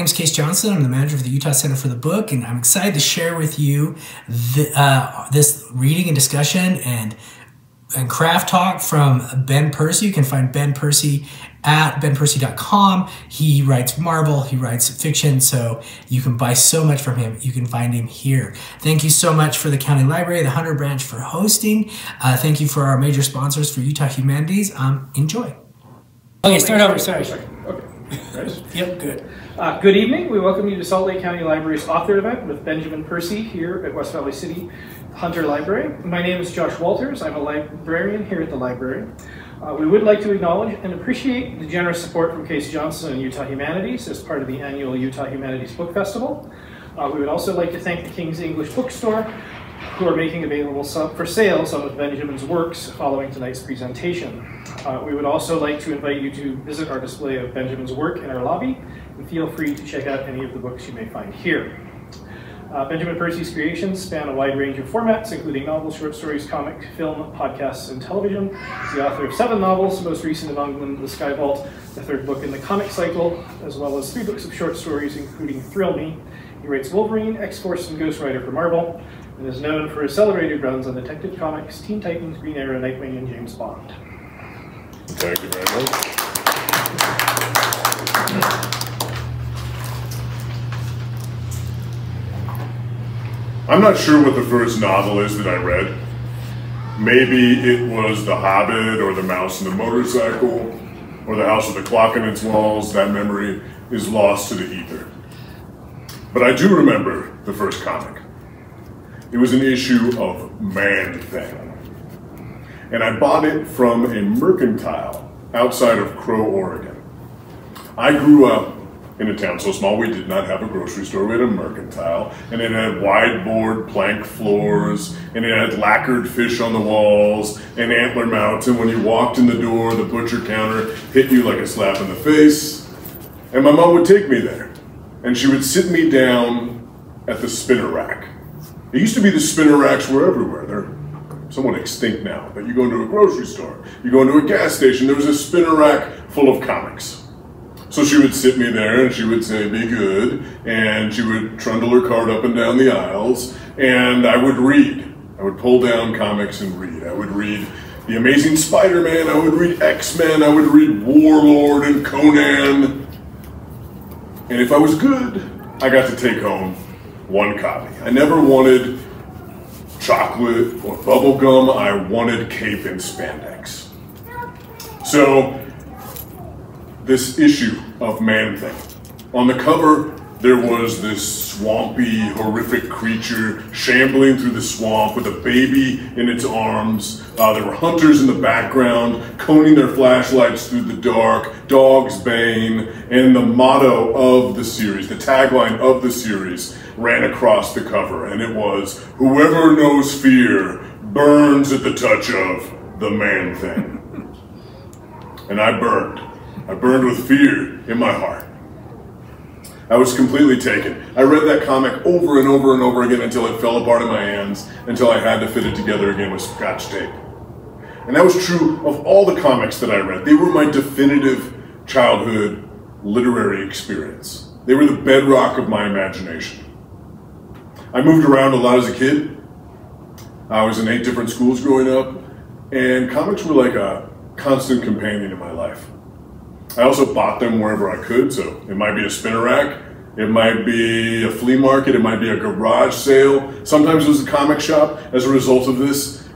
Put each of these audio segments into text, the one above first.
name is Case Johnson. I'm the manager for the Utah Center for the Book, and I'm excited to share with you this reading and discussion and craft talk from Ben Percy. You can find Ben Percy at benpercy.com. He writes Marvel, he writes fiction, so you can buy so much from him. You can find him here. Thank you so much for the County Library, the Hunter Branch for hosting. Thank you for our major sponsors for Utah Humanities. Enjoy. Okay, start over, sorry. Okay. Right. Yep, good. Good evening. We welcome you to Salt Lake County Library's author event with Benjamin Percy here at West Valley City Hunter Library. My name is Josh Walters. I'm a librarian here at the library. We would like to acknowledge and appreciate the generous support from Case Johnson and Utah Humanities as part of the annual Utah Humanities Book Festival. We would also like to thank the King's English Bookstore, who are making available for sale some of Benjamin's works following tonight's presentation. We would also like to invite you to visit our display of Benjamin's work in our lobby, and feel free to check out any of the books you may find here. Benjamin Percy's creations span a wide range of formats, including novels, short stories, comic, film, podcasts, and television. He's the author of 7 novels, most recent among them The Sky Vault, the 3rd book in the comic cycle, as well as 3 books of short stories, including Thrill Me. He writes Wolverine, X-Force, and Ghost Rider for Marvel, and is known for his celebrated runs on Detective Comics, Teen Titans, Green Arrow, Nightwing, and James Bond. Thank you very much. I'm not sure what the first novel is that I read. Maybe it was The Hobbit, or The Mouse and the Motorcycle, or The House with the Clock in its Walls. That memory is lost to the ether. But I do remember the first comic. It was an issue of Man-Thing. And I bought it from a mercantile outside of Crow, Oregon. I grew up in a town so small we did not have a grocery store. We had a mercantile, and it had wide-board plank floors, and it had lacquered fish on the walls, and antler mounts, and when you walked in the door, the butcher counter hit you like a slap in the face. And my mom would take me there, and she would sit me down at the spinner rack. It used to be the spinner racks were everywhere. They're somewhat extinct now, but you go into a grocery store, you go into a gas station, there was a spinner rack full of comics. So she would sit me there and she would say, "Be good," and she would trundle her cart up and down the aisles, and I would read. I would pull down comics and read. I would read The Amazing Spider-Man, I would read X-Men, I would read Warlord and Conan. And if I was good, I got to take home 1 copy. I never wanted chocolate or bubble gum, I wanted cape and spandex. So, this issue of Man-Thing. On the cover, there was this swampy, horrific creature shambling through the swamp with a baby in its arms. There were hunters in the background, coning their flashlights through the dark, Dog's Bane, and the motto of the series, the tagline of the series, ran across the cover, and it was, "Whoever knows fear burns at the touch of the Man-Thing." And I burned. I burned with fear in my heart. I was completely taken. I read that comic over and over and over again until it fell apart in my hands, until I had to fit it together again with Scotch tape. And that was true of all the comics that I read. They were my definitive childhood literary experience. They were the bedrock of my imagination. I moved around a lot as a kid. I was in 8 different schools growing up, and comics were like a constant companion in my life. I also bought them wherever I could, so it might be a spinner rack, it might be a flea market, it might be a garage sale. Sometimes it was a comic shop. As a result of this,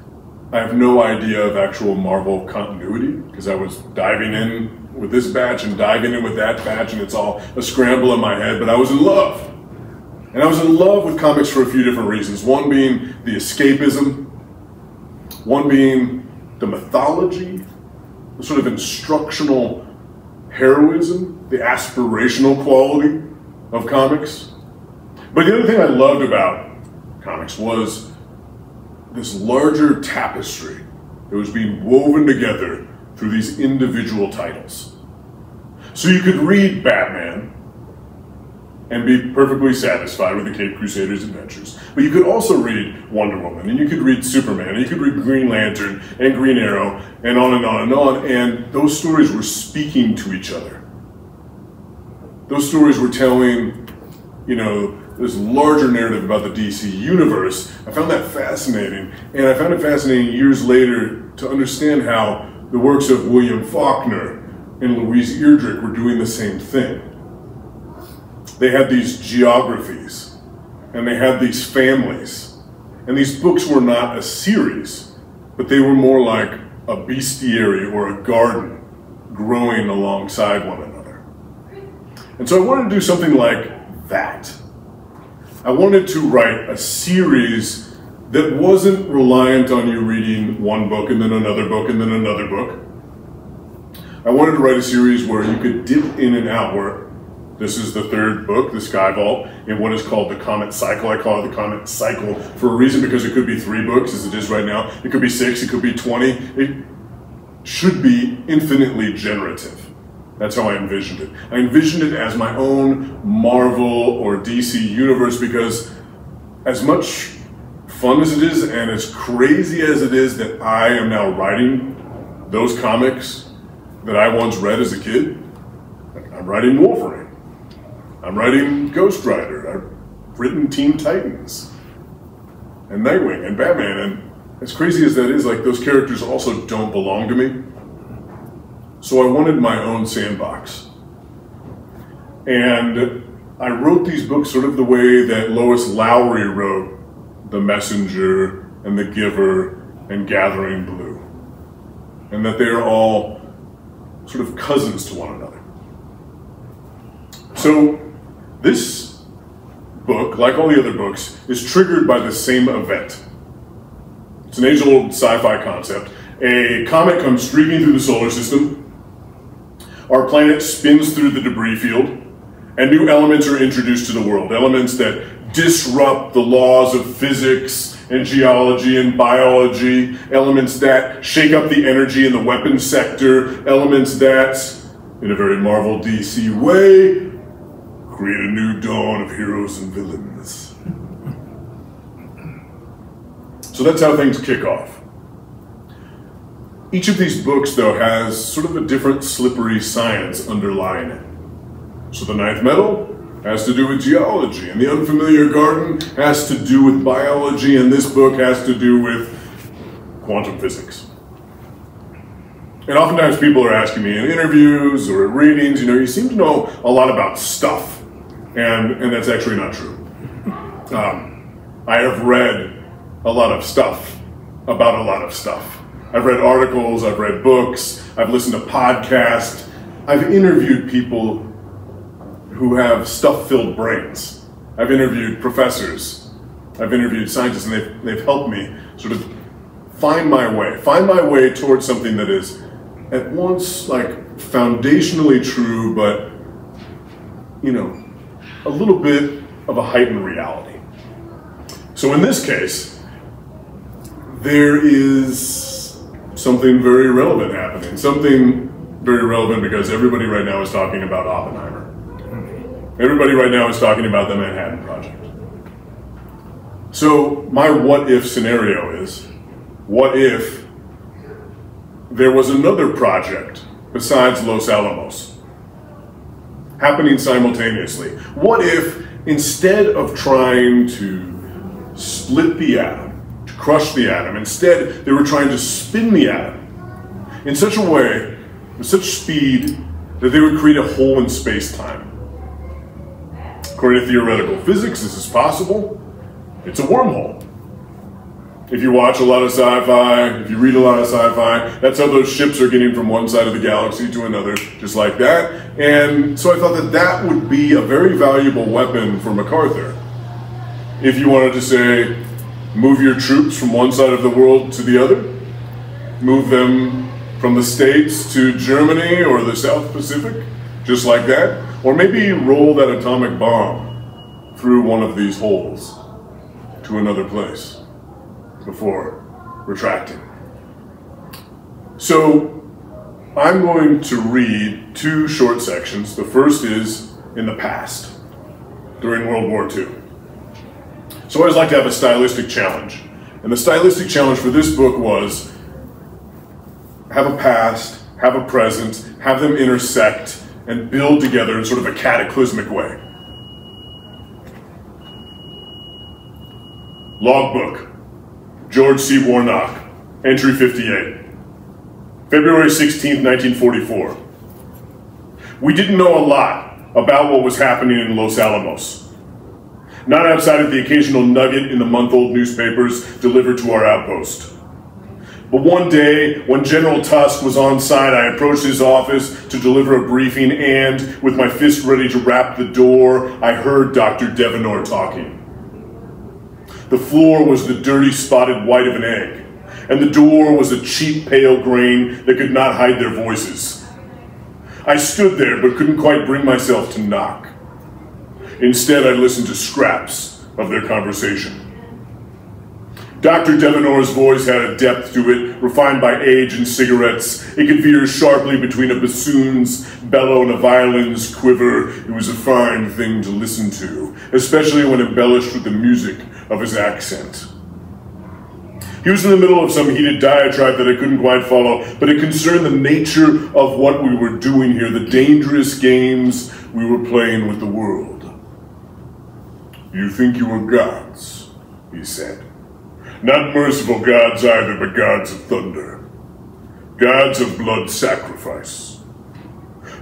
I have no idea of actual Marvel continuity, because I was diving in with this batch and diving in with that batch, and it's all a scramble in my head, but I was in love. And I was in love with comics for a few different reasons. One being the escapism, one being the mythology, the sort of instructional heroism, the aspirational quality of comics. But the other thing I loved about comics was this larger tapestry that was being woven together through these individual titles. So you could read Batman and be perfectly satisfied with the Caped Crusader's adventures. But you could also read Wonder Woman, and you could read Superman, and you could read Green Lantern and Green Arrow, and on and on and on, and those stories were speaking to each other. Those stories were telling, you know, this larger narrative about the DC universe. I found that fascinating, and I found it fascinating years later to understand how the works of William Faulkner and Louise Erdrich were doing the same thing. They had these geographies, and they had these families, and these books were not a series, but they were more like a bestiary or a garden growing alongside one another. And so I wanted to do something like that. I wanted to write a series that wasn't reliant on you reading one book and then another book and then another book. I wanted to write a series where you could dip in and out, where this is the third book, The Sky Vault, in what is called the Comet Cycle. I call it the Comet Cycle for a reason, because it could be 3 books, as it is right now. It could be 6, it could be 20. It should be infinitely generative. That's how I envisioned it. I envisioned it as my own Marvel or DC universe, because as much fun as it is and as crazy as it is that I am now writing those comics that I once read as a kid, I'm writing Wolverine, I'm writing Ghost Rider, I've written Teen Titans, and Nightwing, and Batman, and as crazy as that is, like, those characters also don't belong to me. So I wanted my own sandbox. And I wrote these books sort of the way that Lois Lowry wrote The Messenger and The Giver and Gathering Blue. And that they are all sort of cousins to one another. So this book, like all the other books, is triggered by the same event. It's an age-old sci-fi concept. A comet comes streaking through the solar system. Our planet spins through the debris field, and new elements are introduced to the world. Elements that disrupt the laws of physics and geology and biology. Elements that shake up the energy in the weapons sector. Elements that, in a very Marvel DC way, create a new dawn of heroes and villains. So that's how things kick off. Each of these books, though, has sort of a different slippery science underlying it. So the Ninth Metal has to do with geology, and the Unfamiliar Garden has to do with biology, and this book has to do with quantum physics. And oftentimes people are asking me in interviews or at readings, you know, you seem to know a lot about stuff, and that's actually not true. I have read a lot of stuff about a lot of stuff. I've read articles, I've read books, I've listened to podcasts, I've interviewed people who have stuff-filled brains. I've interviewed professors, I've interviewed scientists, and they've helped me sort of find my way towards something that is at once like foundationally true, but, you know, a little bit of a heightened reality. So in this case, there is something very relevant happening. Something very relevant because everybody right now is talking about Oppenheimer. Everybody right now is talking about the Manhattan Project. So my what if scenario is, what if there was another project besides Los Alamos happening simultaneously? What if instead of trying to split the atom, to crush the atom, instead they were trying to spin the atom in such a way, with such speed, that they would create a hole in space-time? According to theoretical physics, this is possible. It's a wormhole. If you watch a lot of sci-fi, if you read a lot of sci-fi, that's how those ships are getting from one side of the galaxy to another, just like that. And so I thought that that would be a very valuable weapon for MacArthur. If you wanted to say, move your troops from one side of the world to the other, move them from the States to Germany or the South Pacific, just like that, or maybe roll that atomic bomb through one of these holes to another place before retracting. So I'm going to read 2 short sections. The first is in the past, during World War II. So I always like to have a stylistic challenge. And the stylistic challenge for this book was have a past, have a present, have them intersect, and build together in sort of a cataclysmic way. Logbook, George C. Warnock, entry 58. February 16th, 1944. We didn't know a lot about what was happening in Los Alamos. Not outside of the occasional nugget in the month-old newspapers delivered to our outpost. But one day, when General Tusk was on site, I approached his office to deliver a briefing, and with my fist ready to rap the door, I heard Dr. Devenor talking. The floor was the dirty spotted white of an egg, and the door was a cheap pale grain that could not hide their voices. I stood there but couldn't quite bring myself to knock. Instead, I listened to scraps of their conversation. Dr. Devenor's voice had a depth to it, refined by age and cigarettes. It could veer sharply between a bassoon's bellow and a violin's quiver. It was a fine thing to listen to, especially when embellished with the music of his accent. He was in the middle of some heated diatribe that I couldn't quite follow, but it concerned the nature of what we were doing here, the dangerous games we were playing with the world. You think you are gods, he said. Not merciful gods either, but gods of thunder. Gods of blood sacrifice.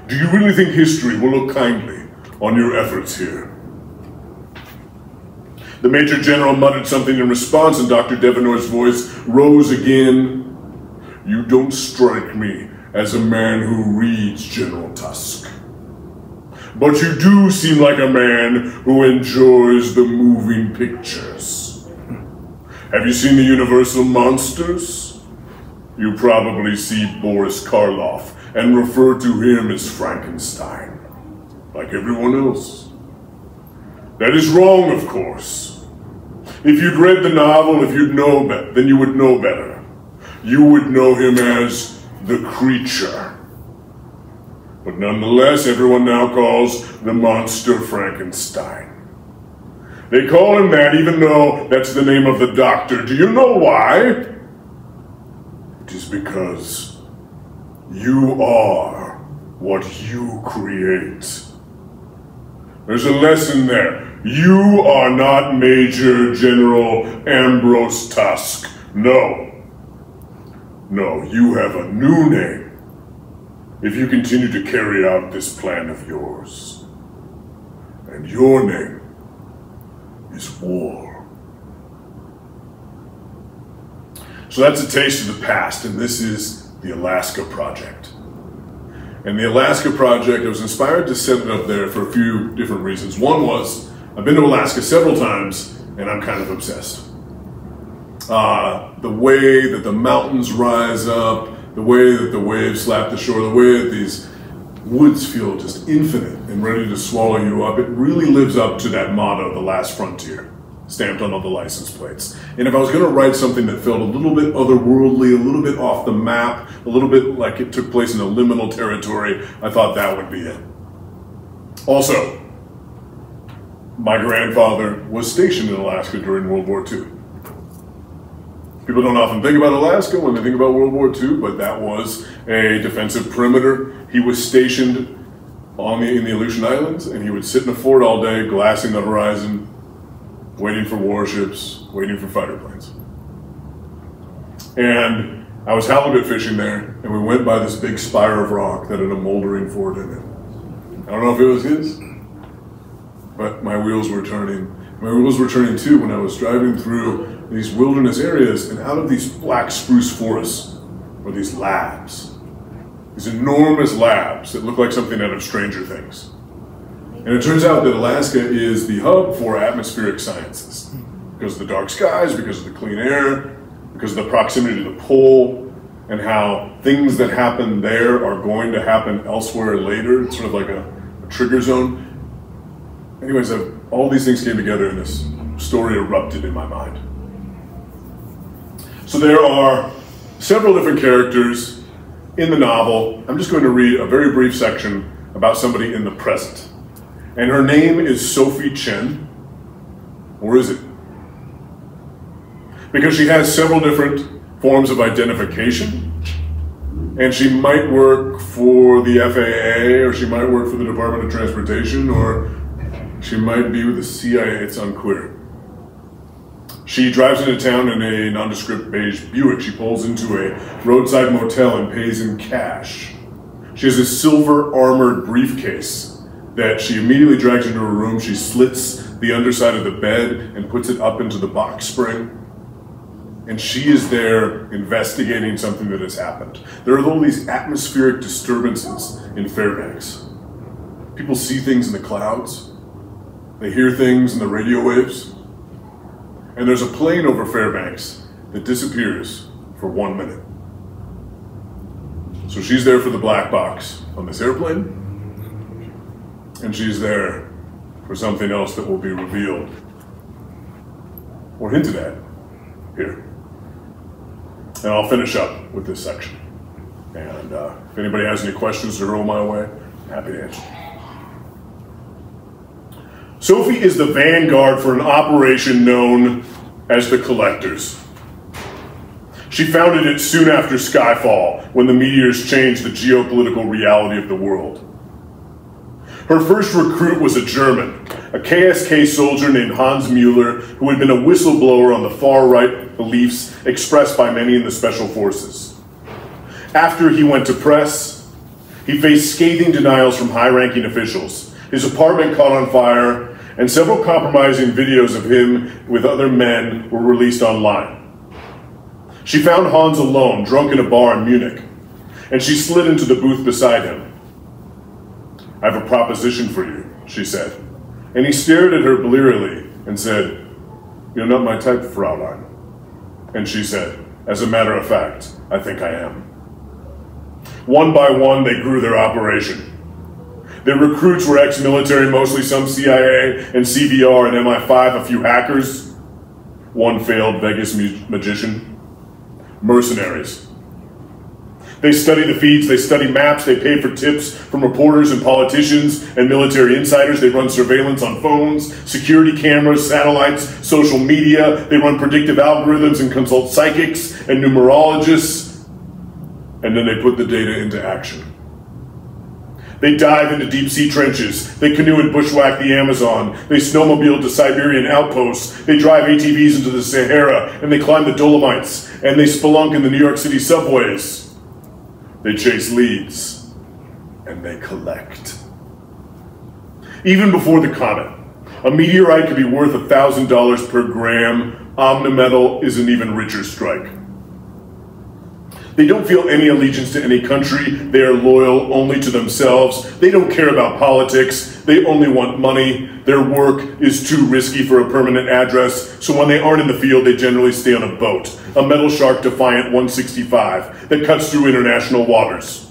Do you really think history will look kindly on your efforts here? The Major General muttered something in response, and Dr. Devenor's voice rose again. You don't strike me as a man who reads General Tusk. But you do seem like a man who enjoys the moving pictures. Have you seen the Universal Monsters? You probably see Boris Karloff and refer to him as Frankenstein, like everyone else. That is wrong, of course. If you'd read the novel, if you'd know better, then you would know better. You would know him as the creature. But nonetheless, everyone now calls the monster Frankenstein. They call him that even though that's the name of the doctor. Do you know why? It is because you are what you create. There's a lesson there. You are not Major General Ambrose Tusk. No. No, you have a new name if you continue to carry out this plan of yours. And your name is war. So that's a taste of the past, and this is the Alaska Project. And the Alaska Project, I was inspired to set it up there for a few different reasons. One was, I've been to Alaska several times, and I'm kind of obsessed. The way that the mountains rise up, the way that the waves slap the shore, the way that these woods feel just infinite and ready to swallow you up, it really lives up to that motto, the last frontier, stamped on all the license plates. And if I was going to write something that felt a little bit otherworldly, a little bit off the map, a little bit like it took place in a liminal territory, I thought that would be it. Also, my grandfather was stationed in Alaska during World War II. People don't often think about Alaska when they think about World War II, but that was a defensive perimeter. He was stationed in the Aleutian Islands, and he would sit in a fort all day, glassing the horizon, waiting for warships, waiting for fighter planes. And I was halibut fishing there, and we went by this big spire of rock that had a moldering fort in it. I don't know if it was his, but my wheels were turning. My wheels were turning too when I was driving through these wilderness areas, and out of these black spruce forests were these labs. These enormous labs that look like something out of Stranger Things. And it turns out that Alaska is the hub for atmospheric sciences. Because of the dark skies, because of the clean air, because of the proximity to the pole, and how things that happen there are going to happen elsewhere later. It's sort of like a trigger zone. Anyways, all these things came together and this story erupted in my mind. So there are several different characters in the novel. I'm just going to read a very brief section about somebody in the present. And her name is Sophie Chen. Or is it? Because she has several different forms of identification. And she might work for the FAA, or she might work for the Department of Transportation, or she might be with the CIA, it's unclear. She drives into town in a nondescript beige Buick. She pulls into a roadside motel and pays in cash. She has a silver armored briefcase that she immediately drags into her room. She slits the underside of the bed and puts it up into the box spring. And she is there investigating something that has happened. There are all these atmospheric disturbances in Fairbanks. People see things in the clouds. They hear things in the radio waves. And there's a plane over Fairbanks that disappears for 1 minute. So she's there for the black box on this airplane, and she's there for something else that will be revealed or hinted at here. And I'll finish up with this section. And if anybody has any questions to throw my way, I'm happy to answer. Sophie is the vanguard for an operation known as the Collectors. She founded it soon after Skyfall, when the meteors changed the geopolitical reality of the world. Her first recruit was a German, a KSK soldier named Hans Mueller, who had been a whistleblower on the far-right beliefs expressed by many in the Special Forces. After he went to press, he faced scathing denials from high-ranking officials. His apartment caught on fire, and several compromising videos of him with other men were released online. She found Hans alone, drunk in a bar in Munich, and she slid into the booth beside him. "I have a proposition for you," she said. And he stared at her blearily and said, "You're not my type, Fraulein." And she said, "As a matter of fact, I think I am." One by one, they grew their operation. Their recruits were ex-military, mostly some CIA and CVR and MI5, a few hackers, one failed Vegas magician. Mercenaries. They study the feeds, they study maps, they pay for tips from reporters and politicians and military insiders. They run surveillance on phones, security cameras, satellites, social media. They run predictive algorithms and consult psychics and numerologists. And then they put the data into action. They dive into deep-sea trenches. They canoe and bushwhack the Amazon. They snowmobile to Siberian outposts. They drive ATVs into the Sahara, and they climb the Dolomites, and they spelunk in the New York City subways. They chase leads, and they collect. Even before the comet, a meteorite could be worth $1,000 per gram. Omnimetal is an even richer strike. They don't feel any allegiance to any country. They are loyal only to themselves. They don't care about politics. They only want money. Their work is too risky for a permanent address, so when they aren't in the field, they generally stay on a boat, a Metal Shark Defiant 165 that cuts through international waters.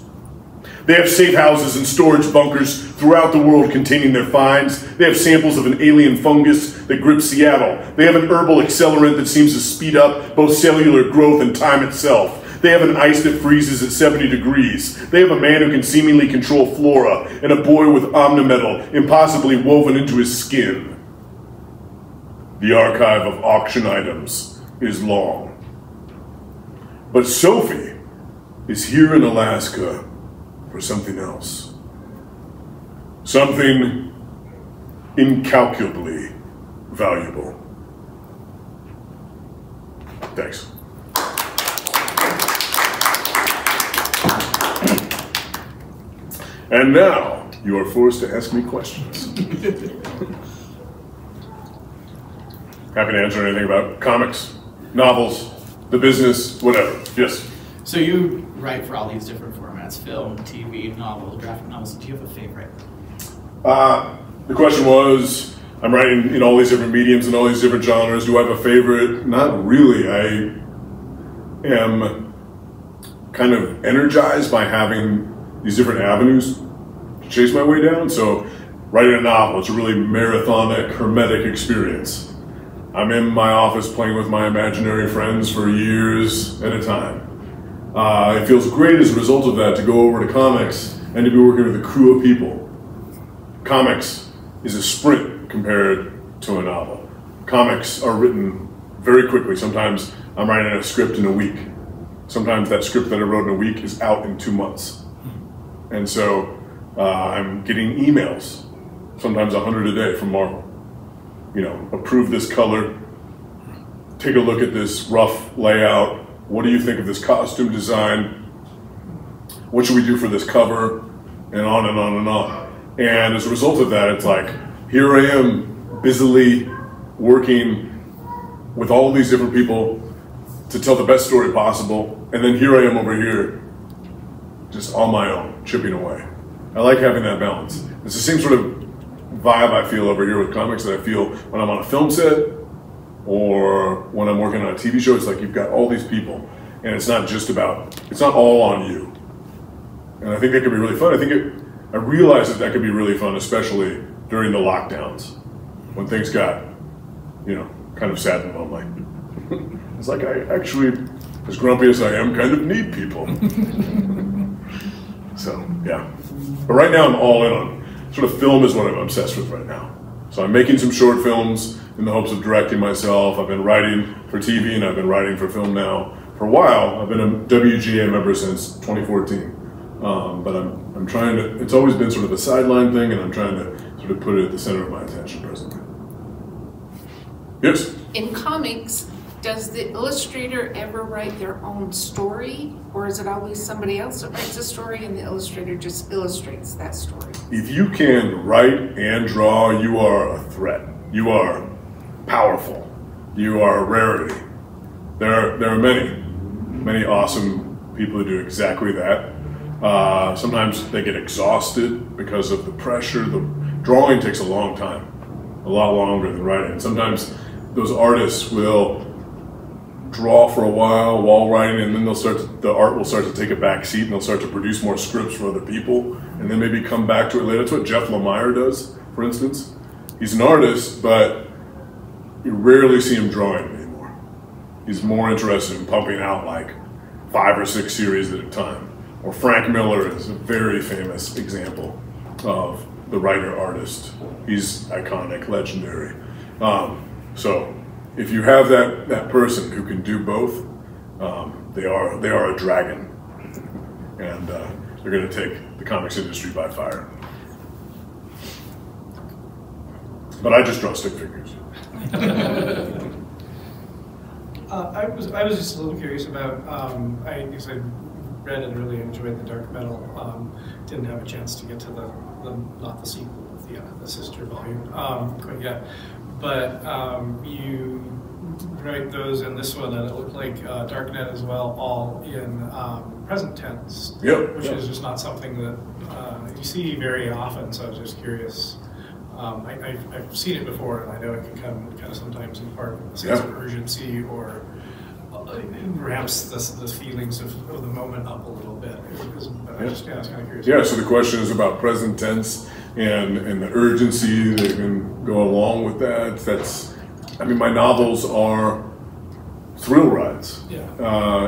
They have safe houses and storage bunkers throughout the world containing their finds. They have samples of an alien fungus that grips Seattle. They have an herbal accelerant that seems to speed up both cellular growth and time itself. They have an ice that freezes at 70 degrees. They have a man who can seemingly control flora, and a boy with omnimetal impossibly woven into his skin. The archive of auction items is long. But Sophie is here in Alaska for something else. Something incalculably valuable. Thanks. And now, you are forced to ask me questions. Happy to answer anything about comics, novels, the business, whatever. Yes? So you write for all these different formats, film, TV, novel, graphic novels. Do you have a favorite? The question was, I'm writing in all these different mediums and all these different genres. Do I have a favorite? Not really. I am kind of energized by having these different avenues to chase my way down. So writing a novel, it's a really marathonic, hermetic experience. I'm in my office playing with my imaginary friends for years at a time. It feels great as a result of that to go over to comics and to be working with a crew of people. Comics is a sprint compared to a novel. Comics are written very quickly. Sometimes I'm writing a script in a week. sometimes that script that I wrote in a week is out in 2 months. And so I'm getting emails, sometimes 100 a day from Marvel. You know, approve this color, take a look at this rough layout, what do you think of this costume design, what should we do for this cover, and on and on and on. And as a result of that, it's like, here I am busily working with all these different people to tell the best story possible, and then here I am over here, just on my own, chipping away. I like having that balance. It's the same sort of vibe I feel over here with comics that I feel when I'm on a film set or when I'm working on a TV show. It's like you've got all these people, and it's not just about, it's not all on you. And I think that could be really fun. I realize that could be really fun, especially during the lockdowns, when things got, you know, kind of sad and lonely. It's like I actually, as grumpy as I am, kind of need people. So, yeah. But right now I'm all in on, sort of film is what I'm obsessed with right now. So I'm making some short films in the hopes of directing myself. I've been writing for TV and I've been writing for film now for a while. I've been a WGA member since 2014. But I'm trying to, it's always been sort of a sideline thing, and I'm trying to sort of put it at the center of my attention presently. Yes? In comics, does the illustrator ever write their own story, or is it always somebody else that writes a story and the illustrator just illustrates that story? If you can write and draw, you are a threat. You are powerful. You are a rarity. There are many awesome people who do exactly that. Sometimes they get exhausted because of the pressure. The drawing takes a long time, a lot longer than writing. Sometimes those artists will draw for a while writing, and then the art will start to take a back seat, and they'll start to produce more scripts for other people, and then maybe come back to it later. That's what Jeff Lemire does, for instance. He's an artist, but you rarely see him drawing anymore. He's more interested in pumping out like 5 or 6 series at a time. Or Frank Miller is a very famous example of the writer-artist. He's iconic, legendary. So if you have that person who can do both, they are a dragon, and they're going to take the comics industry by fire. But I just draw stick figures. I was just a little curious about, I read and really enjoyed the Dark Metal. Didn't have a chance to get to not the sequel, the sister volume quite yet. But you write those in this one, and it looked like Darknet as well, all in present tense. Yep. Which is just not something that you see very often. So I was just curious. I've seen it before, and I know it can come kind of sometimes in part with a sense of urgency, or it ramps the feelings of the moment up a little bit. But I was kind of curious. Yeah, so the question is about present tense and the urgency that can go along with that. That's, I mean, my novels are thrill rides. Yeah.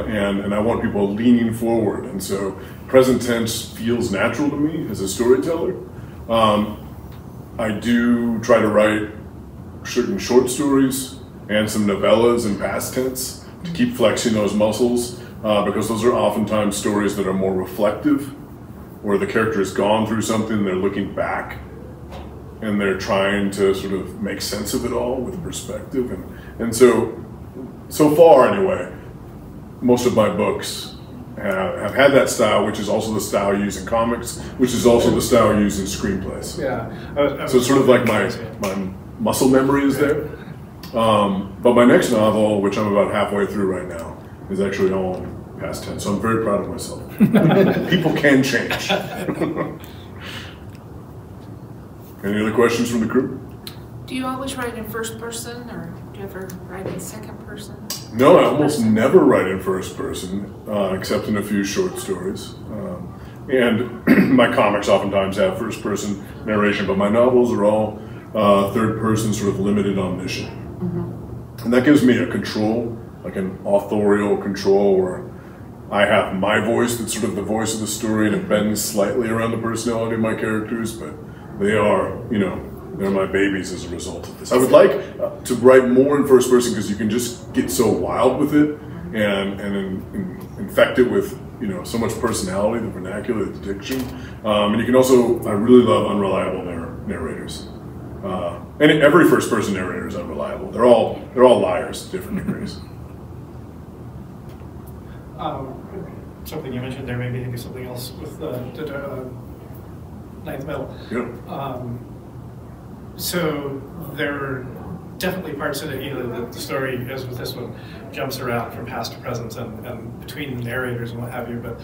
And I want people leaning forward. And so present tense feels natural to me as a storyteller. I do try to write certain short stories and some novellas in past tense to keep flexing those muscles, because those are oftentimes stories that are more reflective, where the character has gone through something, they're looking back, and they're trying to sort of make sense of it all with perspective. And so far anyway, most of my books have had that style, which is also the style used in comics, which is also the style used in screenplays. Yeah. So it's sort of like my muscle memory is there. But my next novel, which I'm about halfway through right now, is actually all in past tense, so I'm very proud of myself. People can change. Any other questions from the crew? Do you always write in first person, or do you ever write in second person? No, I almost never write in first person, except in a few short stories. And my comics oftentimes have first person narration, but my novels are all third person, sort of limited omniscient. And that gives me a control, like an authorial control, where I have my voice that's sort of the voice of the story, and it bends slightly around the personality of my characters, but they are, you know, they're my babies as a result of this. I would like to write more in first person, because you can just get so wild with it, and infect it with so much personality, the vernacular, the diction. And you can also, I really love unreliable narrators. And every first-person narrator is unreliable. They're all liars to different degrees. Something you mentioned there made me think of something else with the Ninth Metal. Yep. So there are definitely parts of it, the story, as with this one, jumps around from past to present and between narrators and what have you, but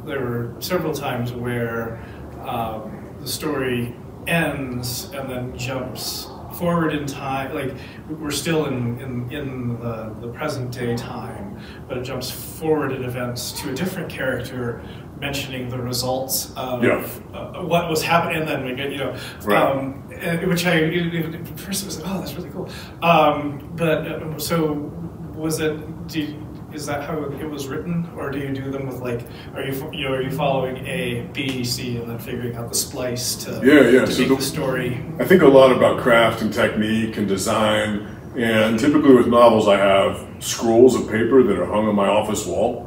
there were several times where the story ends and then jumps forward in time, like we're still in the present day time, but it jumps forward in events to a different character mentioning the results of what was happening, and then we get, which I at first was like, oh, that's really cool. But so was it? Is that how it was written, or do you do them with like? Are you following A, B, C, and then figuring out the splice to make the story? I think a lot about craft and technique and design, and typically with novels, I have scrolls of paper that are hung on my office wall.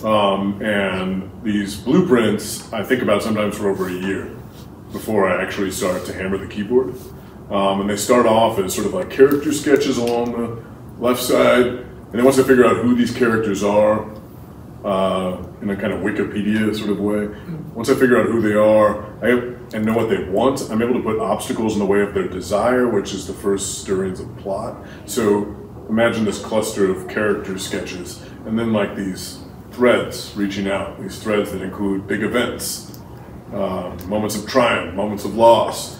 And these blueprints I think about sometimes for over a year before I actually start to hammer the keyboard. And they start off as sort of like character sketches along the left side, and then once I figure out who these characters are, in a kind of Wikipedia sort of way, once I figure out who they are and know what they want, I'm able to put obstacles in the way of their desire, which is the first stirrings of plot. So imagine this cluster of character sketches, and then like these threads reaching out, these threads that include big events, moments of triumph, moments of loss.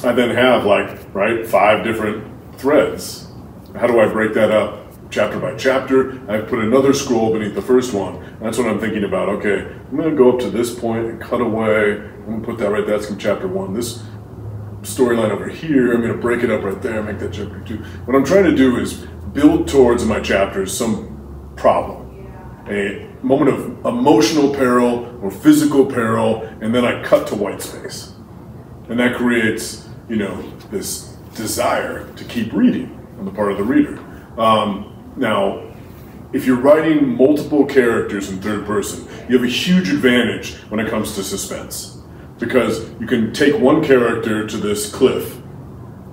I then have 5 different threads. How do I break that up chapter by chapter? I put another scroll beneath the first one. And that's what I'm thinking about. Okay, I'm going to go up to this point and cut away. I'm going to put that right there. That's from chapter 1. This storyline over here, I'm going to break it up right there, make that chapter 2. What I'm trying to do is build towards in my chapters some problem. A moment of emotional peril or physical peril, and then I cut to white space. And that creates, this desire to keep reading on the part of the reader. Now, if you're writing multiple characters in third person, you have a huge advantage when it comes to suspense, because you can take one character to this cliff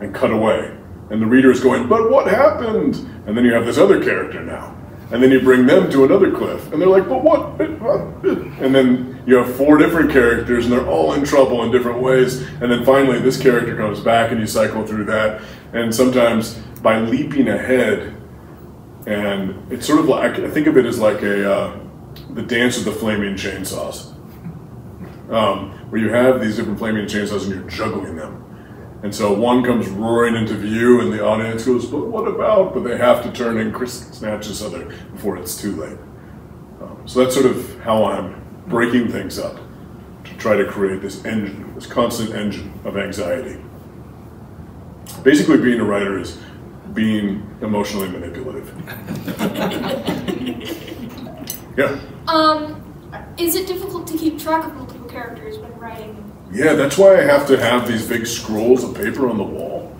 and cut away, and the reader is going, but what happened? And then you have this other character now. And then you bring them to another cliff, and they're like, but what? And then you have 4 different characters, and they're all in trouble in different ways. And then finally, this character comes back, and you cycle through that. And sometimes by leaping ahead, and it's sort of like, I think of it as like the dance of the flaming chainsaws, where you have these different flaming chainsaws, and you're juggling them. And so one comes roaring into view, and the audience goes, but what about? But they have to turn and snatch this other before it's too late. So that's sort of how I'm breaking things up to try to create this engine, this constant engine of anxiety. Basically, being a writer is being emotionally manipulative. Yeah. Is it difficult to keep track of multiple characters when writing? Yeah, that's why I have to have these big scrolls of paper on the wall,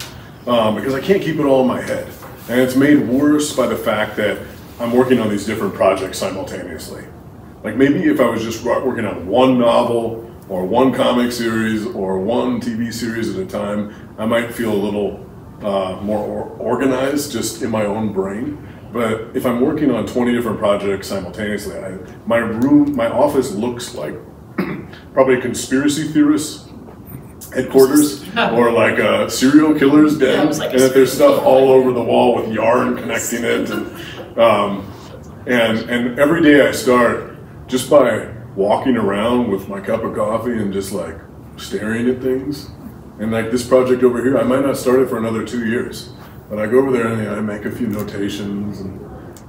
because I can't keep it all in my head. And it's made worse by the fact that I'm working on these different projects simultaneously. Like maybe if I was just working on one novel or one comic series or one TV series at a time, I might feel a little more organized just in my own brain. But if I'm working on 20 different projects simultaneously, my office looks like probably a conspiracy theorist headquarters or like a serial killer's den, and that there's stuff all over the wall with yarn connecting it, and every day I start just by walking around with my cup of coffee and just like staring at things. And like this project over here, I might not start it for another 2 years, but I go over there and I make a few notations and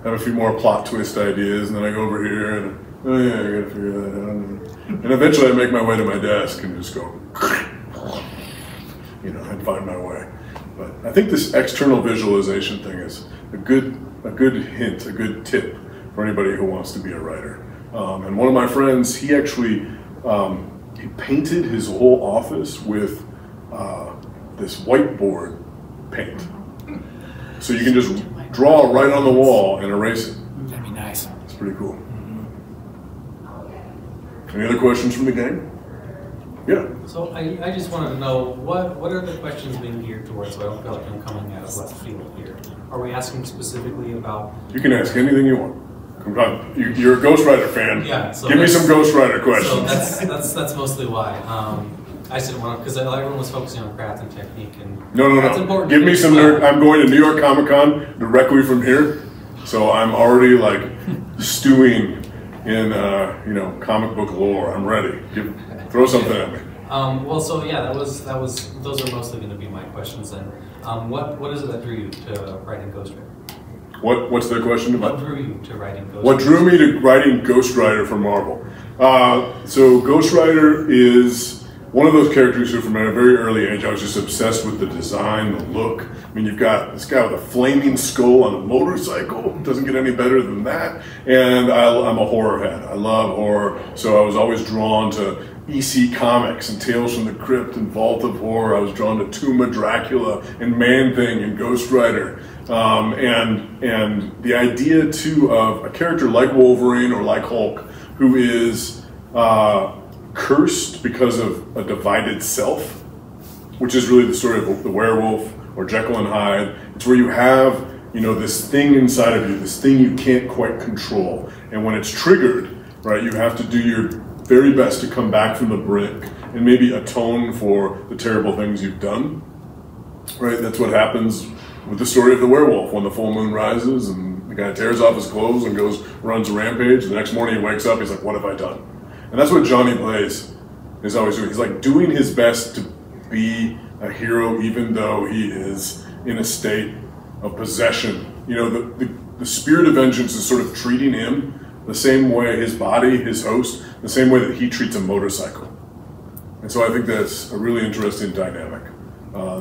have a few more plot twist ideas, and then I go over here and oh yeah, I gotta figure that out. And eventually I make my way to my desk and just go, and find my way. But I think this external visualization thing is a good hint, a good tip for anybody who wants to be a writer. And one of my friends, he actually, he painted his whole office with this whiteboard paint. So you can just draw right on the wall and erase it. That'd be nice. It's pretty cool. Any other questions from the gang? Yeah. So I just wanted to know, what are the questions being geared towards, so I don't feel like I'm coming out of left field here? Are we asking specifically about... You can ask anything you want. Come on. You're a Ghost Rider fan. Yeah. So give me some Ghost Rider questions. So that's mostly why. I just didn't want to, because everyone was focusing on craft and technique, and No. that's important. Give me some nerd. I'm going to New York Comic Con directly from here, so I'm already like stewing in comic book lore. I'm ready. Throw something at me. Well, so yeah, those are mostly going to be my questions. And what is it that drew you to writing Ghost Rider? What's the question about? What drew you to writing Ghost Rider? What drew me to writing Ghost Rider for Marvel? So Ghost Rider is one of those characters who, from a very early age, I was just obsessed with the design, the look. I mean, you've got this guy with a flaming skull on a motorcycle. Doesn't get any better than that. And I'm a horror head. I love horror, so I was always drawn to EC Comics and Tales from the Crypt and Vault of Horror. I was drawn to Tomb of Dracula and Man-Thing and Ghost Rider. And the idea, too, of a character like Wolverine or like Hulk, who is cursed because of a divided self, which is really the story of the werewolf or Jekyll and Hyde. It's where you have, this thing inside of you, this thing you can't quite control. And when it's triggered, right, you have to do your very best to come back from the brink and maybe atone for the terrible things you've done, right? That's what happens with the story of the werewolf when the full moon rises and the guy tears off his clothes and runs a rampage. The next morning he wakes up, he's like, what have I done? And that's what Johnny Blaze is always doing. He's like doing his best to be a hero even though he is in a state of possession. The spirit of vengeance is sort of treating him the same way, his body, his host, the same way that he treats a motorcycle. And so I think that's a really interesting dynamic.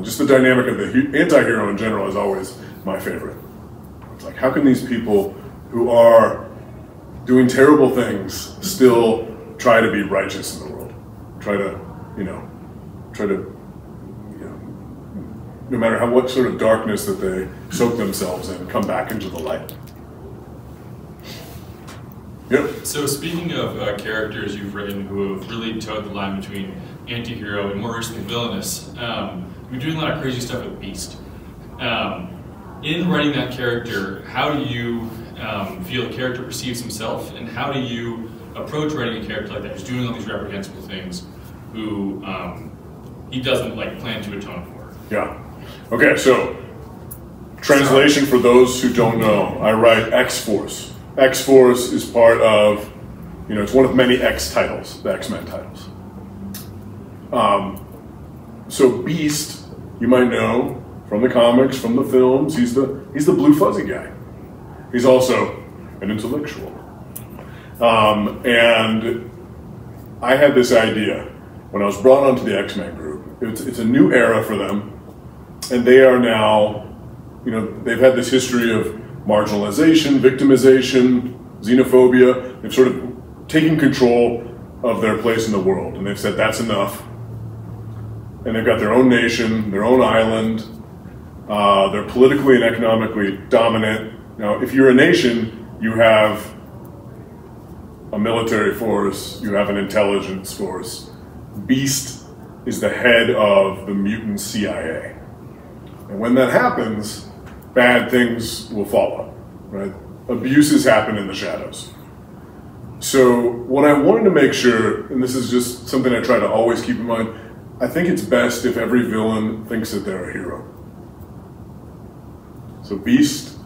Just the dynamic of the anti-hero in general is always my favorite. It's like, how can these people who are doing terrible things still try to be righteous in the world? Try to, no matter what sort of darkness that they soak themselves in, come back into the light. Yep. So speaking of characters you've written who have really towed the line between anti-hero and more recently villainous, you're doing a lot of crazy stuff with Beast. In writing that character, how do you feel the character perceives himself, and how do you approach writing a character like that, who's doing all these reprehensible things, who he doesn't plan to atone for? Yeah. Okay, so translation for those who don't know, I write X-Force. X-Force is part of, it's one of many X titles, the X-Men titles. So Beast, you might know from the comics, from the films, he's the blue fuzzy guy. He's also an intellectual. And I had this idea when I was brought onto the X-Men group. It's a new era for them, and they are now, they've had this history of marginalization, victimization, xenophobia. They've sort of taken control of their place in the world, and they've said that's enough. And they've got their own nation, their own island. They're politically and economically dominant. Now, if you're a nation, you have a military force, you have an intelligence force. Beast is the head of the mutant CIA. And when that happens, bad things will follow, right? Abuses happen in the shadows. So what I wanted to make sure, and this is just something I try to always keep in mind, I think it's best if every villain thinks that they're a hero. So Beast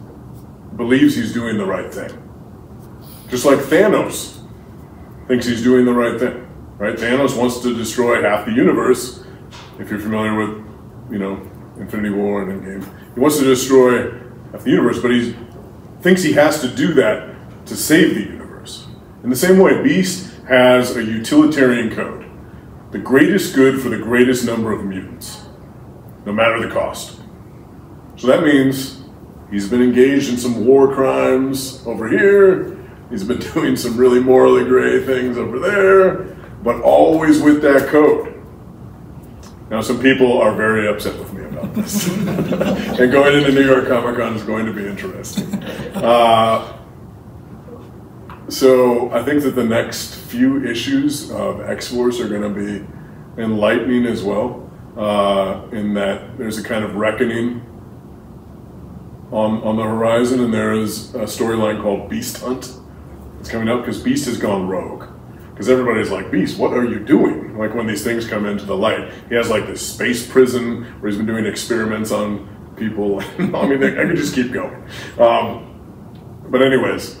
believes he's doing the right thing. Just like Thanos thinks he's doing the right thing, right? Thanos wants to destroy half the universe, if you're familiar with, Infinity War and Endgame. He wants to destroy half the universe, but he thinks he has to do that to save the universe. In the same way, Beast has a utilitarian code. The greatest good for the greatest number of mutants, no matter the cost. So that means he's been engaged in some war crimes over here, he's been doing some really morally gray things over there, but always with that code. Now, some people are very upset with me about Novelist. And going into New York Comic Con is going to be interesting. So I think that the next few issues of X-Force are going to be enlightening as well, in that there's a kind of reckoning on the horizon, and there is a storyline called Beast Hunt. It's coming up because Beast has gone rogue. Because everybody's like, Beast, what are you doing? Like when these things come into the light. He has like this space prison where he's been doing experiments on people. I mean, I could just keep going. But anyways,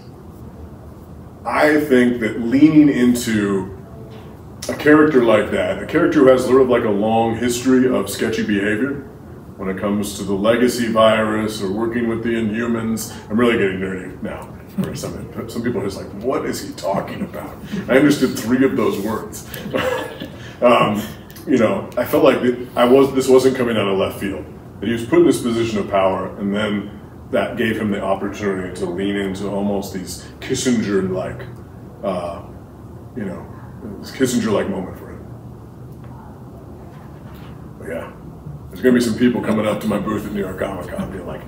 I think that leaning into a character like that, a character who has sort of like a long history of sketchy behavior when it comes to the legacy virus or working with the Inhumans. I'm really getting nerdy now. Some people are just like, what is he talking about? I understood 3 of those words. You know, I felt like this wasn't coming out of left field. That he was put in this position of power, and then that gave him the opportunity to lean into almost these Kissinger-like, you know, this Kissinger-like moment for him. But yeah, there's going to be some people coming up to my booth at New York Comic Con being like,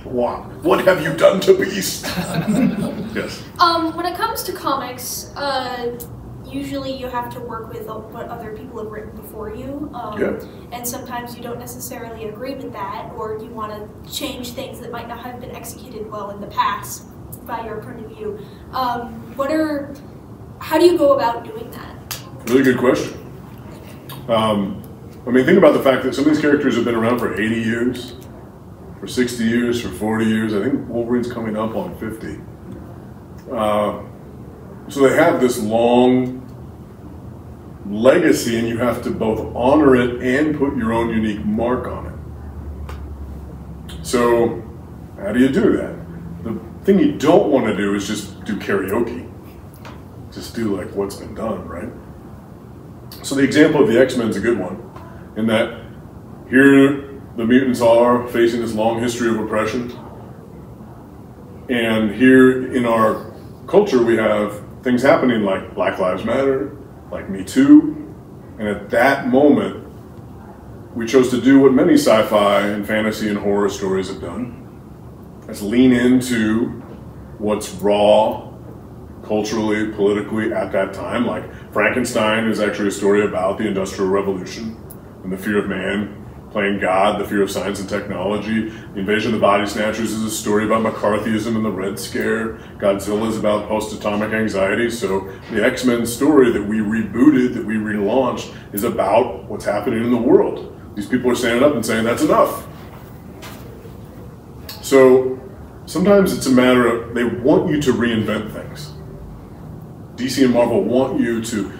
wow, what have you done to Beast? Yes. When it comes to comics, usually you have to work with what other people have written before you, and sometimes you don't necessarily agree with that, or you want to change things that might not have been executed well in the past by your point of view. How do you go about doing that? Really good question. I mean, think about the fact that some of these characters have been around for 80 years, for 60 years, for 40 years. I think Wolverine's coming up on 50. So they have this long legacy, and you have to both honor it and put your own unique mark on it. So how do you do that? The thing you don't want to do is just do karaoke. Just do like what's been done, right? So the example of the X-Men is a good one, in that here the mutants are facing this long history of oppression, and here in our culture we have things happening like Black Lives Matter, like Me Too, and at that moment we chose to do what many sci-fi and fantasy and horror stories have done, is lean into what's raw culturally, politically at that time. Like Frankenstein is actually a story about the Industrial Revolution and the fear of man playing God, the fear of science and technology. The Invasion of the Body Snatchers is a story about McCarthyism and the Red Scare. Godzilla is about post-atomic anxiety. So the X-Men story that we rebooted, that we relaunched, is about what's happening in the world. These people are standing up and saying, that's enough. So sometimes it's a matter of, they want you to reinvent things. DC and Marvel want you to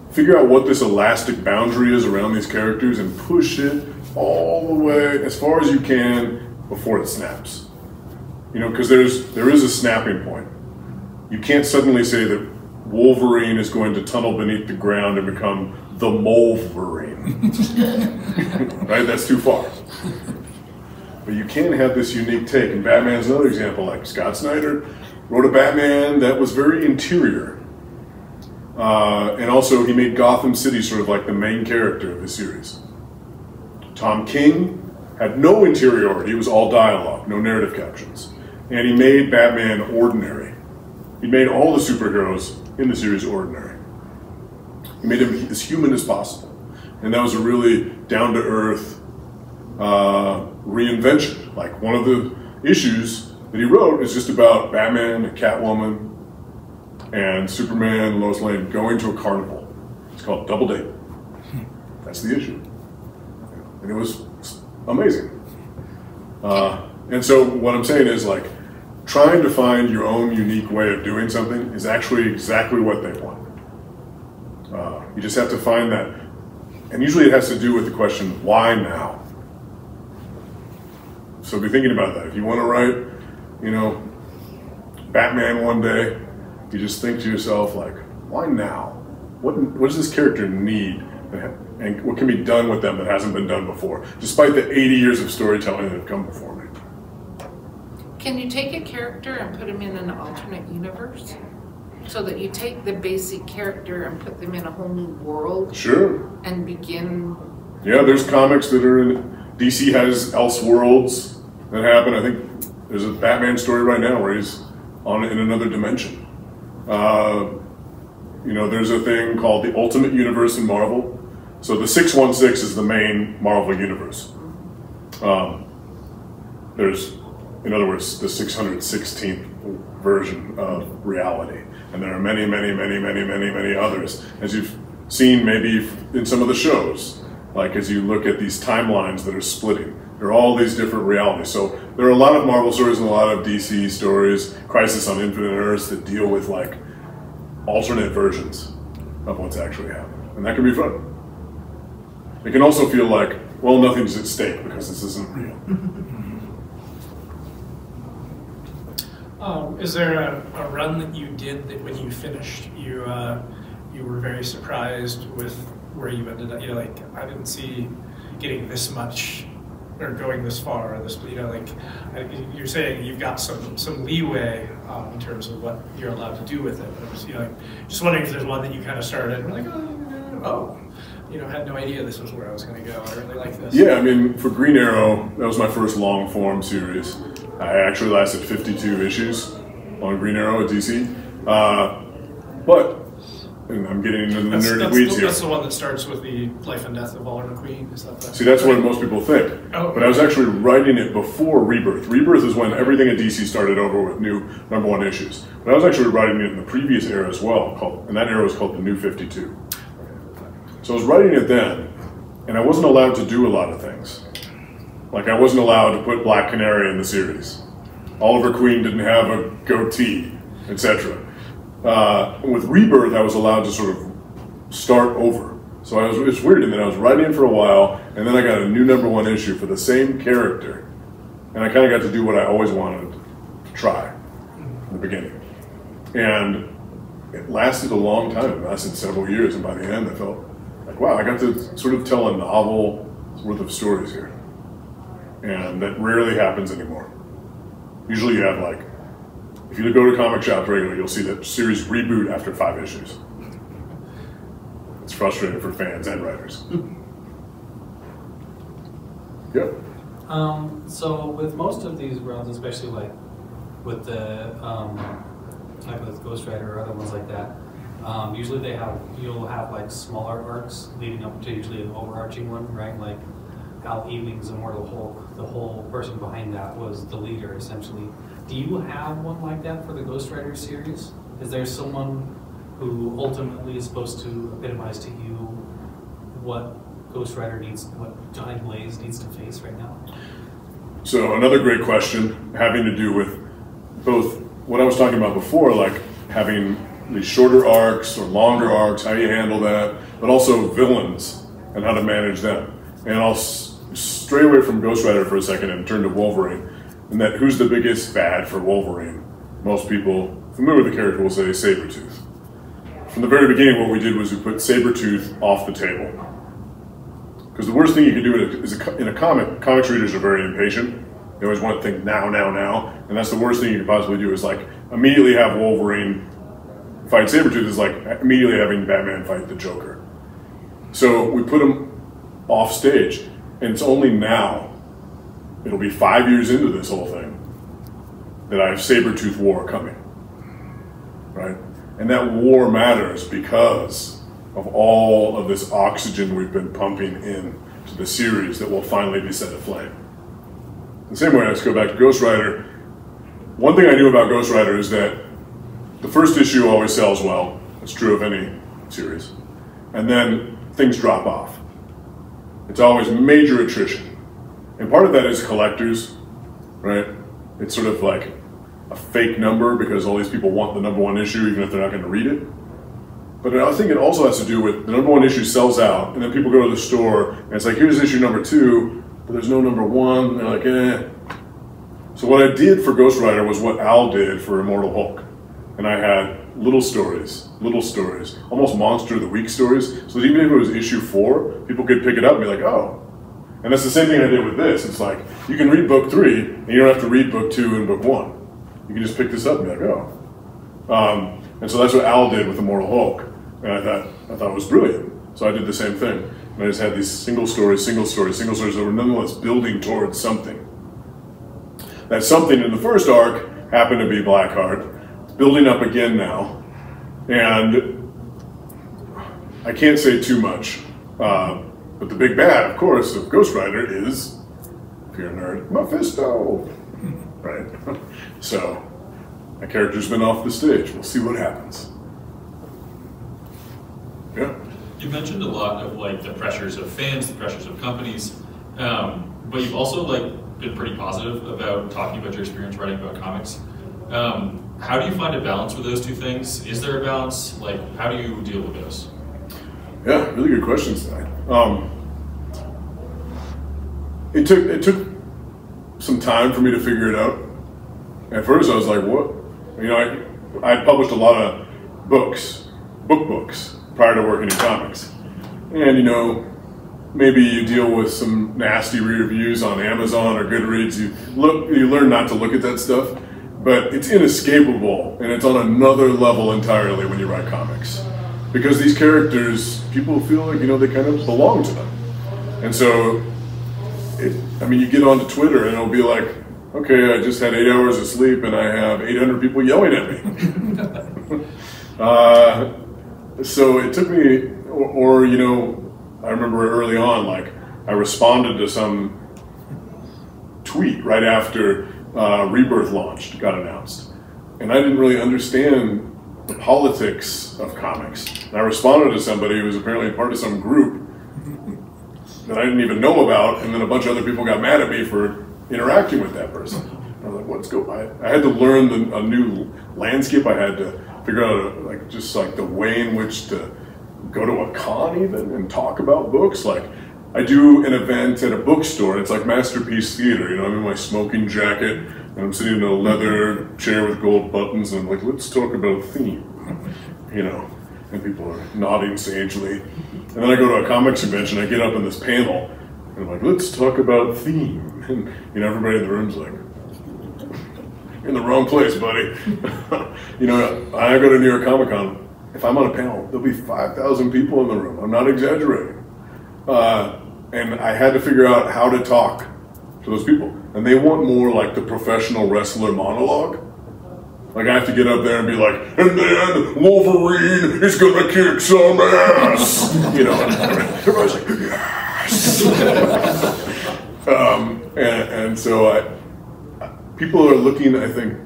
figure out what this elastic boundary is around these characters and push it all the way as far as you can before it snaps. You know, because there is a snapping point. You can't suddenly say that Wolverine is going to tunnel beneath the ground and become the Molverine. Right? That's too far. But you can have this unique take, and Batman's another example. Like Scott Snyder wrote a Batman that was very interior. And also he made Gotham City sort of like the main character of the series. Tom King had no interiority, it was all dialogue, no narrative captions. And he made Batman ordinary. He made all the superheroes in the series ordinary. He made him as human as possible. And that was a really down-to-earth reinvention. Like one of the issues that he wrote is just about Batman and Catwoman and Superman and Lois Lane going to a carnival. It's called Double Date. That's the issue. And it was amazing. And so what I'm saying is, like, trying to find your own unique way of doing something is actually exactly what they want. You just have to find that. And usually it has to do with the question, why now? So be thinking about that. If you want to write, you know, Batman one day, you just think to yourself, like, why now? What does this character need? And what can be done with them that hasn't been done before, despite the 80 years of storytelling that have come before me? Can you take a character and put him in an alternate universe? So that you take the basic character and put them in a whole new world? Sure. And begin Yeah, there's comics that are in, DC has Elseworlds that happen. I think there's a Batman story right now where he's in another dimension. You know, there's a thing called the Ultimate Universe in Marvel. So the 616 is the main Marvel universe. There's, in other words, the 616th version of reality. And there are many, many, many, many, many, many others. As you've seen maybe in some of the shows, like as you look at these timelines that are splitting, there are all these different realities. So there are a lot of Marvel stories and a lot of DC stories, Crisis on Infinite Earths, that deal with like alternate versions of what's actually happening. And that can be fun. It can also feel like, well, nothing's at stake because this isn't real. Is there a run that you did that when you finished, you were very surprised with where you ended up? You know, like, I didn't see getting this much or going this far, or this, you know, like you're saying you've got some leeway in terms of what you're allowed to do with it. But I was, you know, like, just wondering if there's one that you kind of started and were like, oh, you know, had no idea this was where I was going to go. I really like this. Yeah, I mean, for Green Arrow, that was my first long form series. I actually lasted 52 issues on Green Arrow at DC. But, and I'm getting into the nerdy weeds here. That's the one that starts with the life and death of Oliver Queen. Is that the... See, that's what most people think. Oh. But I was actually writing it before Rebirth. Rebirth is when everything at DC started over with new #1 issues. But I was actually writing it in the previous era as well, and that era was called the New 52. So I was writing it then, and I wasn't allowed to do a lot of things. Like, I wasn't allowed to put Black Canary in the series. Oliver Queen didn't have a goatee, etc. With Rebirth, I was allowed to sort of start over. So it's weird in that I was writing it for a while, and then I got a new #1 issue for the same character, and I kind of got to do what I always wanted to try in the beginning. And it lasted a long time. It lasted several years, and by the end, I felt like, wow, I got to sort of tell a novel's worth of stories here. And that rarely happens anymore. Usually you have, like, if you go to comic shops regularly, you'll see that series reboot after 5 issues. It's frustrating for fans and writers. Yep. So with most of these runs, especially like with the like with Ghost Rider or other ones like that, usually you'll have like smaller arcs leading up to usually an overarching one, right? Like Al Ewing's Immortal Hulk, the whole person behind that was the leader essentially. Do you have one like that for the Ghost Rider series? Is there someone who ultimately is supposed to epitomize to you what Ghost Rider needs, what Johnny Blaze needs to face right now? So another great question having to do with both what I was talking about before, like having these shorter arcs or longer arcs, how you handle that, but also villains and how to manage them. And I'll stray away from Ghost Rider for a second and turn to Wolverine. And that who's the biggest fad for Wolverine? Most people familiar with the character will say Sabretooth. From the very beginning, what we did was we put Sabretooth off the table. Because the worst thing you can do in a comics readers are very impatient. They always want things now, now, now. And that's the worst thing you can possibly do is like immediately have Wolverine fight Sabretooth is like immediately having Batman fight the Joker. So we put him off stage. And it's only now, it'll be 5 years into this whole thing, that I have Sabretooth War coming, right? And that war matters because of all of this oxygen we've been pumping in to the series that will finally be set aflame. The same way, let's go back to Ghost Rider. One thing I knew about Ghost Rider is that the first issue always sells well. It's true of any series. And then things drop off. It's always major attrition. And part of that is collectors, right? It's sort of like a fake number because all these people want the #1 issue even if they're not going to read it. But I think it also has to do with the #1 issue sells out and then people go to the store and it's like, here's issue #2, but there's no #1, and they're like, eh. So what I did for Ghost Rider was what Al did for Immortal Hulk. And I had little stories, almost Monster of the Week stories, so that even if it was issue 4, people could pick it up and be like, oh. And that's the same thing I did with this. It's like, you can read book 3, and you don't have to read book 2 and book 1. You can just pick this up and be like, oh. And so that's what Al did with Immortal Hulk. And I thought it was brilliant. So I did the same thing. And I just had these single stories that were nonetheless building towards something. That something in the first arc happened to be Blackheart. It's building up again now. And I can't say too much. But the big bad, of course, of Ghost Rider is, if you're a nerd, Mephisto. Right? So, my character's been off the stage. We'll see what happens. Yeah. You mentioned a lot of like the pressures of fans, the pressures of companies, but you've also like been pretty positive about talking about your experience writing about comics. How do you find a balance with those two things? Is there a balance? Like, how do you deal with those? Yeah, really good questions tonight. It took some time for me to figure it out. At first, I was like, "What?" You know, I published a lot of books prior to working in comics, and you know, maybe you deal with some nasty reviews on Amazon or Goodreads. You learn not to look at that stuff, but it's inescapable, and it's on another level entirely when you write comics. Because these characters, people feel like, you know, they kind of belong to them. And so, I mean, you get onto Twitter and it'll be like, okay, I just had 8 hours of sleep and I have 800 people yelling at me. So it took me, or you know, I remember early on, like, I responded to some tweet right after Rebirth launched, got announced. And I didn't really understand the politics of comics. And I responded to somebody who was apparently part of some group that I didn't even know about, and then a bunch of other people got mad at me for interacting with that person. I was like, what's going on? I had to learn a new landscape. I had to figure out like the way in which to go to a con even and talk about books. Like, I do an event at a bookstore, it's like Masterpiece Theater, you know, I'm in my smoking jacket, and I'm sitting in a leather chair with gold buttons, and I'm like, let's talk about theme, you know, and people are nodding sagely. And then I go to a comics convention, I get up in this panel, and I'm like, let's talk about theme. And, you know, everybody in the room's like, you're in the wrong place, buddy. You know, I go to New York Comic Con, if I'm on a panel, there'll be 5,000 people in the room, I'm not exaggerating. And I had to figure out how to talk to those people. And they want more like the professional wrestler monologue. Like, I have to get up there and be like, and then Wolverine is gonna kick some ass! You know, everybody's like, yes! And so people are looking, I think,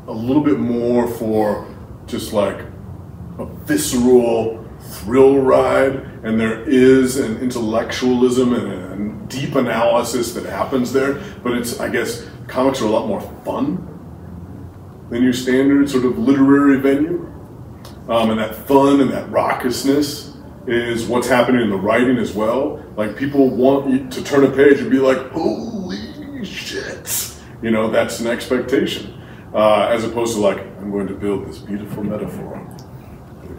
a little bit more for just like a visceral thrill ride, and there is an intellectualism and a deep analysis that happens there, but it's, I guess, comics are a lot more fun than your standard sort of literary venue. And that fun and that raucousness is what's happening in the writing as well. Like, people want you to turn a page and be like, holy shit. You know, that's an expectation. As opposed to like, I'm going to build this beautiful metaphor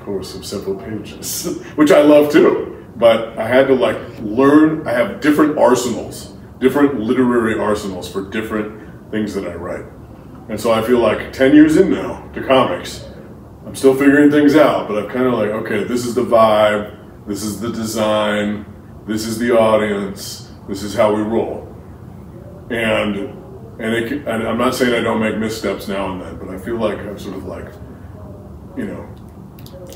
course of several pages, which I love too, but I had to like learn. I have different arsenals, different literary arsenals for different things that I write. And so I feel like 10 years in now to comics, I'm still figuring things out, but I'm kind of like, okay, this is the vibe, this is the design, this is the audience, this is how we roll. And I'm not saying I don't make missteps now and then, but I feel like I've sort of like, you know,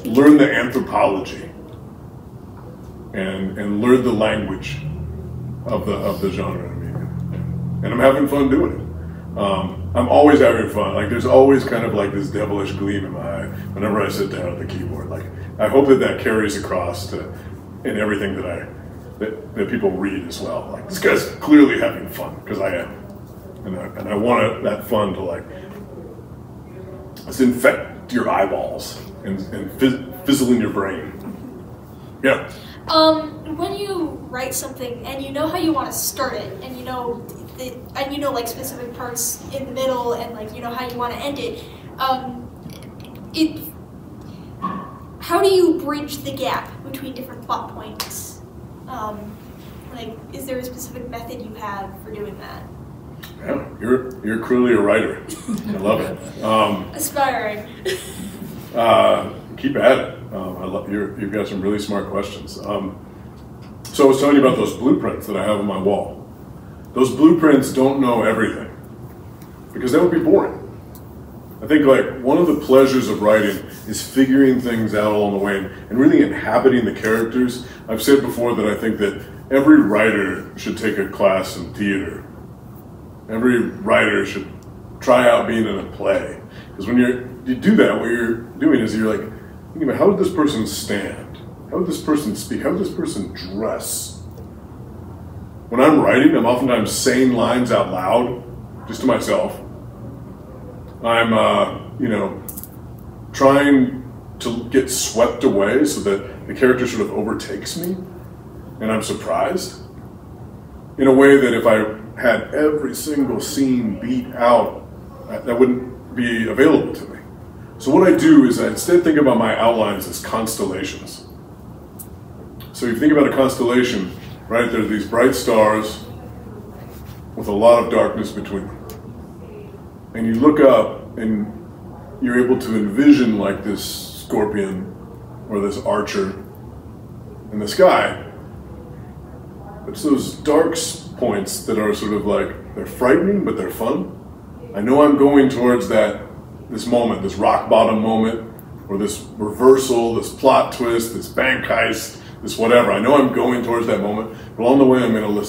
learn the anthropology and learn the language of the genre. I mean, and I'm having fun doing it. I'm always having fun. Like, there's always kind of like this devilish gleam in my eye whenever I sit down at the keyboard. Like, I hope that carries across in everything that people read as well. Like, this guy's clearly having fun, because I am, and I want that fun to like let's infect your eyeballs and fizzle in your brain. Yeah. When you write something and you know how you want to start it, and you know like specific parts in the middle, and like you know how you want to end it, how do you bridge the gap between different plot points? Like, is there a specific method you have for doing that? Yeah, you're clearly a writer. I love it. Aspiring. Keep at it. I love you've got some really smart questions. So I was telling you about those blueprints that I have on my wall. Those blueprints don't know everything, because that would be boring. I think like one of the pleasures of writing is figuring things out along the way and really inhabiting the characters. I've said before that I think that every writer should take a class in theater. Every writer should try out being in a play. Because when you do that, what you're doing is you're like, thinking about how would this person stand? How would this person speak? How would this person dress? When I'm writing, I'm oftentimes saying lines out loud, just to myself. I'm, trying to get swept away so that the character sort of overtakes me, and I'm surprised. In a way that if I had every single scene beat out, that wouldn't be available to me. So what I do is I instead think about my outlines as constellations. So you think about a constellation, right? There are these bright stars with a lot of darkness between them. And you look up and you're able to envision like this scorpion or this archer in the sky. It's those dark points that are sort of like, they're frightening, but they're fun. I know I'm going towards this moment, this rock bottom moment, or this reversal, this plot twist, this bank heist, this whatever. I know I'm going towards that moment, but along the way I'm going to let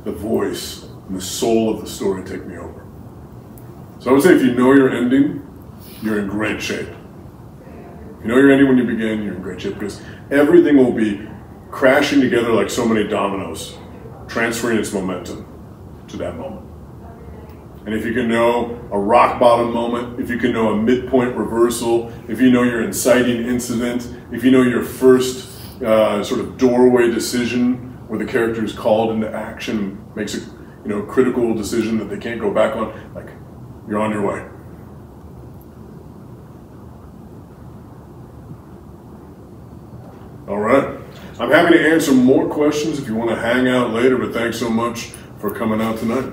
the voice and the soul of the story take me over. So I would say if you know your ending, you're in great shape. If you know your ending when you begin, you're in great shape, because everything will be crashing together like so many dominoes, transferring its momentum to that moment. And if you can know a rock bottom moment, if you can know a midpoint reversal, if you know your inciting incident, if you know your first sort of doorway decision where the character is called into action, makes a critical decision that they can't go back on, like, you're on your way. All right. I'm happy to answer more questions if you want to hang out later, but thanks so much for coming out tonight.